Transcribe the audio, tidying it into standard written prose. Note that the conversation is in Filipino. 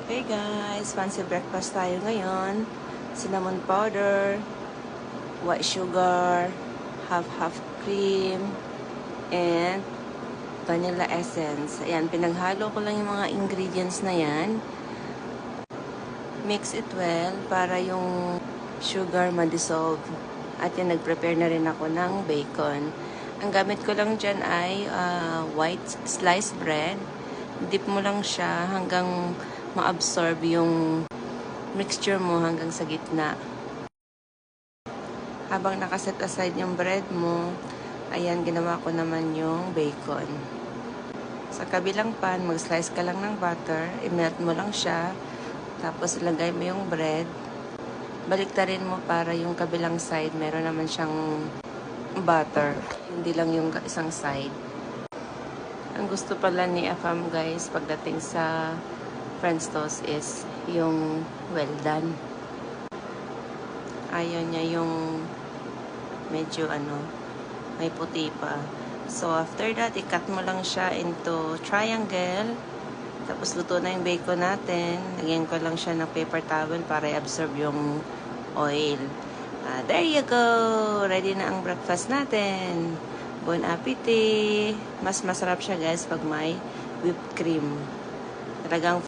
Hey guys, fancy breakfast tayo ngayon. Cinnamon powder, white sugar, half cream, and vanilla essence. Ayan, pinaghalo ko lang yung mga ingredients na yan. Mix it well para yung sugar ma-dissolve. At yan, nag-prepare na rin ako ng bacon. Ang gamit ko lang dyan ay white sliced bread. Dip mo lang siya hanggang ma-absorb yung mixture mo hanggang sa gitna. Habang nakaset aside yung bread mo, ayan, ginawa ko naman yung bacon. Sa kabilang pan, mag-slice ka lang ng butter, i-melt mo lang siya, tapos ilagay mo yung bread, baliktarin mo para yung kabilang side, meron naman siyang butter, hindi lang yung isang side. Ang gusto pala ni Afam guys, pagdating sa French toast is yung well done. Ayaw niya yung medyo may puti pa. So after that, i-cut mo lang siya into triangle. Tapos luto na yung bacon natin. Lagyan ko lang siya ng paper towel para i-absorb yung oil. There you go! Ready na ang breakfast natin. Bon appetit! Mas masarap siya guys pag may whipped cream. Talagang